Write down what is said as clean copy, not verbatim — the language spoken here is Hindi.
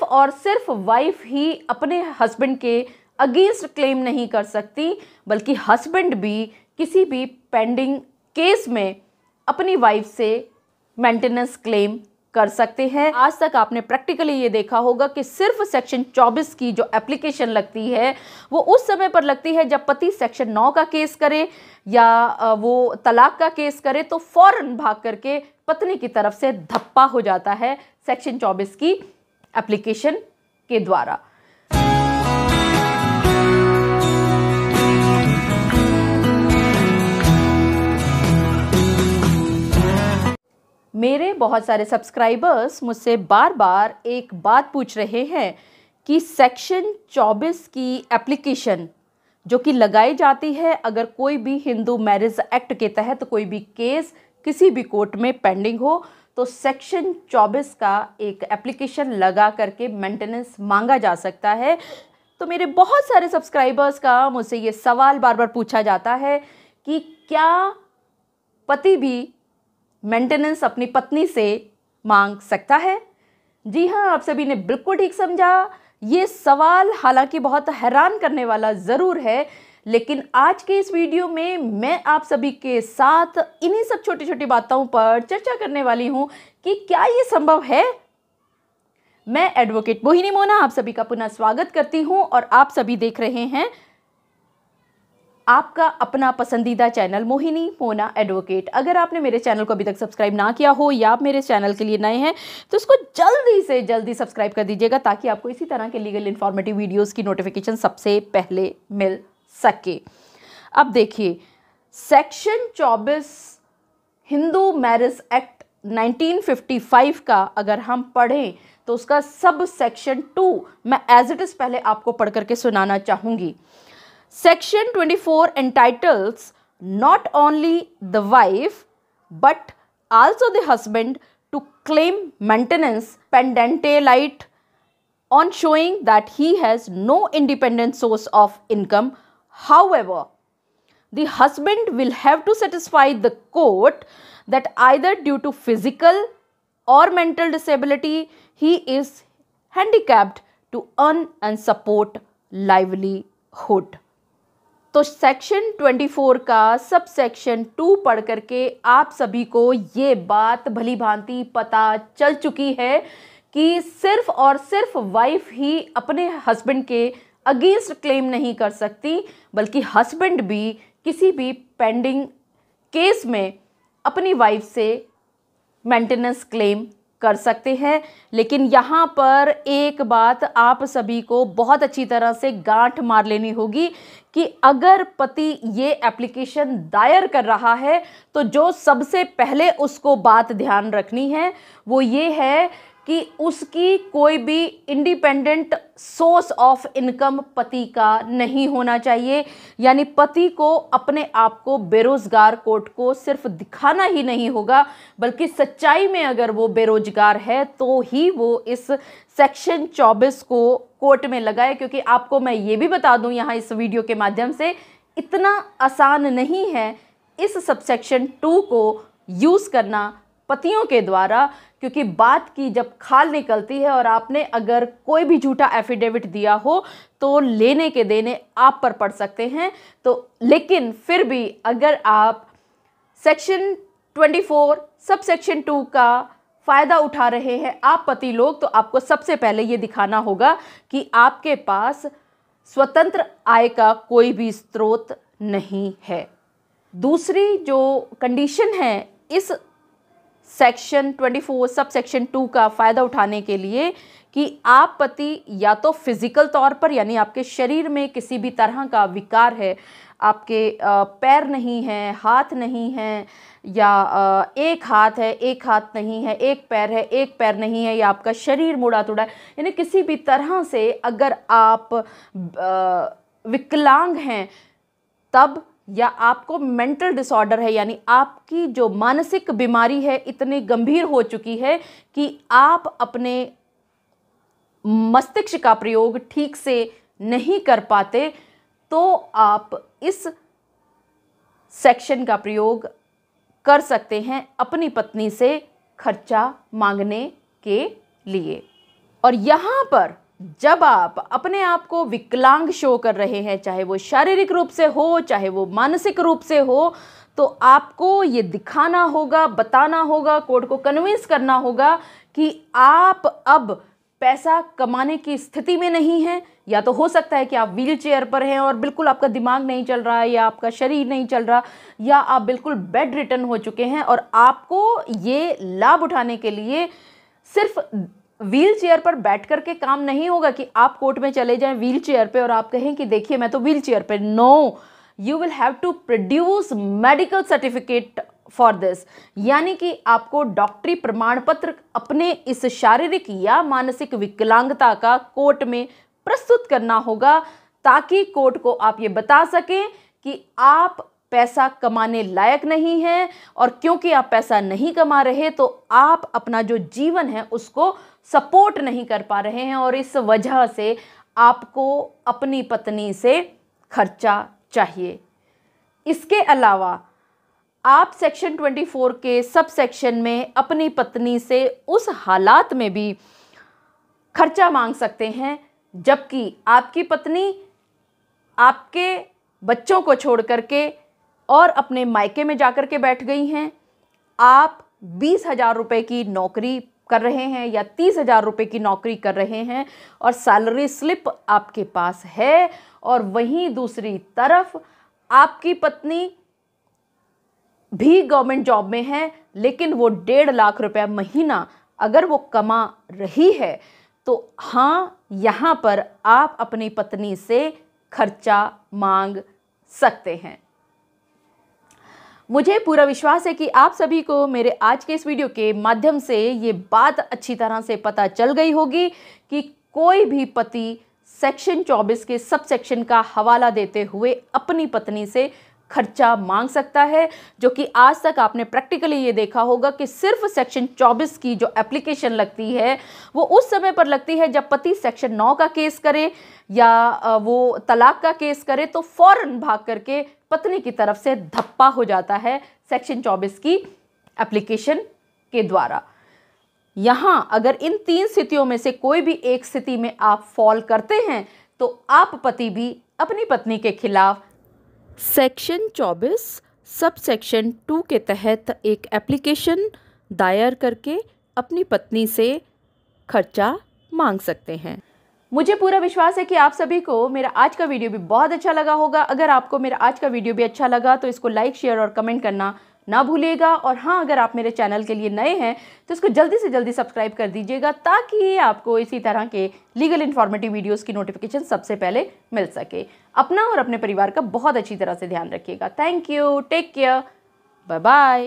और सिर्फ वाइफ ही अपने हस्बैंड के अगेंस्ट क्लेम नहीं कर सकती, बल्कि हस्बैंड भी किसी भी पेंडिंग केस में अपनी वाइफ से मेंटेनेंस क्लेम कर सकते हैं। आज तक आपने प्रैक्टिकली ये देखा होगा कि सिर्फ सेक्शन 24 की जो एप्लीकेशन लगती है वो उस समय पर लगती है जब पति सेक्शन 9 का केस करे या वो तलाक का केस करे, तो फौरन भाग करके पत्नी की तरफ से धप्पा हो जाता है सेक्शन 24 की एप्लीकेशन के द्वारा। मेरे बहुत सारे सब्सक्राइबर्स मुझसे बार बार एक बात पूछ रहे हैं कि सेक्शन 24 की एप्लीकेशन जो कि लगाई जाती है अगर कोई भी हिंदू मैरिज एक्ट के तहत कोई भी केस किसी भी कोर्ट में पेंडिंग हो, तो सेक्शन 24 का एक एप्लीकेशन लगा करके मेंटेनेंस मांगा जा सकता है। तो मेरे बहुत सारे सब्सक्राइबर्स का मुझसे ये सवाल बार बार पूछा जाता है कि क्या पति भी मेंटेनेंस अपनी पत्नी से मांग सकता है? जी हाँ, आप सभी ने बिल्कुल ठीक समझा। ये सवाल हालांकि बहुत हैरान करने वाला ज़रूर है, लेकिन आज के इस वीडियो में मैं आप सभी के साथ इन्हीं सब छोटी छोटी बातों पर चर्चा करने वाली हूँ कि क्या ये संभव है। मैं एडवोकेट मोहिनी मोना आप सभी का पुनः स्वागत करती हूँ और आप सभी देख रहे हैं आपका अपना पसंदीदा चैनल मोहिनी मोना एडवोकेट। अगर आपने मेरे चैनल को अभी तक सब्सक्राइब ना किया हो या आप मेरे चैनल के लिए नए हैं तो इसको जल्दी से जल्दी सब्सक्राइब कर दीजिएगा ताकि आपको इसी तरह के लीगल इन्फॉर्मेटिव वीडियोस की नोटिफिकेशन सबसे पहले मिल सके। अब देखिए, सेक्शन 24 हिंदू मैरिज एक्ट 1955 का अगर हम पढ़ें तो उसका सब सेक्शन 2 मैं एज इट इज़ पहले आपको पढ़ करके सुनाना चाहूँगी। Section 24 entitles not only the wife but also the husband to claim maintenance pendentellite on showing that he has no independent source of income. However, the husband will have to satisfy the court that either due to physical or mental disability he is handicapped to earn and support livelihood. तो सेक्शन 24 का सब सेक्शन 2 पढ़ करके आप सभी को ये बात भली भांति पता चल चुकी है कि सिर्फ और सिर्फ वाइफ ही अपने हस्बैंड के अगेंस्ट क्लेम नहीं कर सकती, बल्कि हस्बैंड भी किसी भी पेंडिंग केस में अपनी वाइफ से मेंटेनेंस क्लेम कर सकते हैं। लेकिन यहाँ पर एक बात आप सभी को बहुत अच्छी तरह से गांठ मार लेनी होगी कि अगर पति ये एप्लीकेशन दायर कर रहा है तो जो सबसे पहले उसको बात ध्यान रखनी है वो ये है कि उसकी कोई भी इंडिपेंडेंट सोर्स ऑफ इनकम पति का नहीं होना चाहिए। यानी पति को अपने आप को बेरोजगार कोर्ट को सिर्फ दिखाना ही नहीं होगा, बल्कि सच्चाई में अगर वो बेरोजगार है तो ही वो इस सेक्शन 24 को कोर्ट में लगाए। क्योंकि आपको मैं ये भी बता दूं यहाँ इस वीडियो के माध्यम से, इतना आसान नहीं है इस सबसेक्शन 2 को यूज़ करना पतियों के द्वारा, क्योंकि बात की जब खाल निकलती है और आपने अगर कोई भी झूठा एफिडेविट दिया हो तो लेने के देने आप पर पड़ सकते हैं। तो लेकिन फिर भी अगर आप सेक्शन 24 सब सेक्शन 2 का फ़ायदा उठा रहे हैं आप पति लोग, तो आपको सबसे पहले ये दिखाना होगा कि आपके पास स्वतंत्र आय का कोई भी स्रोत नहीं है। दूसरी जो कंडीशन है इस सेक्शन 24 सब सेक्शन 2 का फ़ायदा उठाने के लिए कि आप पति या तो फिज़िकल तौर पर, यानी आपके शरीर में किसी भी तरह का विकार है, आपके पैर नहीं हैं, हाथ नहीं हैं, या एक हाथ है एक हाथ नहीं है, एक पैर है एक पैर नहीं है, या आपका शरीर मुड़ा तुड़ा है, यानी किसी भी तरह से अगर आप विकलांग हैं तब, या आपको मेंटल डिसऑर्डर है, यानी आपकी जो मानसिक बीमारी है इतनी गंभीर हो चुकी है कि आप अपने मस्तिष्क का प्रयोग ठीक से नहीं कर पाते, तो आप इस सेक्शन का प्रयोग कर सकते हैं अपनी पत्नी से खर्चा मांगने के लिए। और यहाँ पर जब आप अपने आप को विकलांग शो कर रहे हैं, चाहे वो शारीरिक रूप से हो, चाहे वो मानसिक रूप से हो, तो आपको ये दिखाना होगा, बताना होगा, कोर्ट को कन्विंस करना होगा कि आप अब पैसा कमाने की स्थिति में नहीं हैं। या तो हो सकता है कि आप व्हील चेयर पर हैं और बिल्कुल आपका दिमाग नहीं चल रहा है, या आपका शरीर नहीं चल रहा, या आप बिल्कुल बेड रिटन हो चुके हैं और आपको ये लाभ उठाने के लिए सिर्फ व्हील चेयर पर बैठ कर के काम नहीं होगा कि आप कोर्ट में चले जाएं व्हील चेयर पे और आप कहें कि देखिए मैं तो व्हील चेयर पे। No, you will have to produce medical certificate for this, यानी कि आपको डॉक्टरी प्रमाण पत्र अपने इस शारीरिक या मानसिक विकलांगता का कोर्ट में प्रस्तुत करना होगा, ताकि कोर्ट को आप ये बता सकें कि आप पैसा कमाने लायक नहीं हैं, और क्योंकि आप पैसा नहीं कमा रहे तो आप अपना जो जीवन है उसको सपोर्ट नहीं कर पा रहे हैं, और इस वजह से आपको अपनी पत्नी से खर्चा चाहिए। इसके अलावा आप सेक्शन 24 के सब सेक्शन में अपनी पत्नी से उस हालात में भी खर्चा मांग सकते हैं जबकि आपकी पत्नी आपके बच्चों को छोड़ करके और अपने मायके में जाकर के बैठ गई हैं। आप 20,000 रुपये की नौकरी कर रहे हैं या 30,000 रुपये की नौकरी कर रहे हैं और सैलरी स्लिप आपके पास है, और वहीं दूसरी तरफ आपकी पत्नी भी गवर्नमेंट जॉब में है, लेकिन वो 1.5 लाख रुपया महीना अगर वो कमा रही है, तो हाँ, यहाँ पर आप अपनी पत्नी से खर्चा मांग सकते हैं। मुझे पूरा विश्वास है कि आप सभी को मेरे आज के इस वीडियो के माध्यम से ये बात अच्छी तरह से पता चल गई होगी कि कोई भी पति सेक्शन 24 के सब सेक्शन का हवाला देते हुए अपनी पत्नी से खर्चा मांग सकता है, जो कि आज तक आपने प्रैक्टिकली ये देखा होगा कि सिर्फ सेक्शन 24 की जो एप्लीकेशन लगती है वो उस समय पर लगती है जब पति सेक्शन 9 का केस करे या वो तलाक का केस करे, तो फौरन भाग करके पत्नी की तरफ से धप्पा हो जाता है सेक्शन 24 की एप्लीकेशन के द्वारा। यहाँ अगर इन 3 स्थितियों में से कोई भी एक स्थिति में आप फॉल करते हैं तो आप पति भी अपनी पत्नी के खिलाफ सेक्शन 24 सब सेक्शन 2 के तहत एक एप्लीकेशन दायर करके अपनी पत्नी से खर्चा मांग सकते हैं। मुझे पूरा विश्वास है कि आप सभी को मेरा आज का वीडियो भी बहुत अच्छा लगा होगा। अगर आपको मेरा आज का वीडियो भी अच्छा लगा तो इसको लाइक, शेयर और कमेंट करना ना भूलिएगा। और हाँ, अगर आप मेरे चैनल के लिए नए हैं तो इसको जल्दी से जल्दी सब्सक्राइब कर दीजिएगा, ताकि आपको इसी तरह के लीगल इन्फॉर्मेटिव वीडियोस की नोटिफिकेशन सबसे पहले मिल सके। अपना और अपने परिवार का बहुत अच्छी तरह से ध्यान रखिएगा। Thank you, take care, bye bye.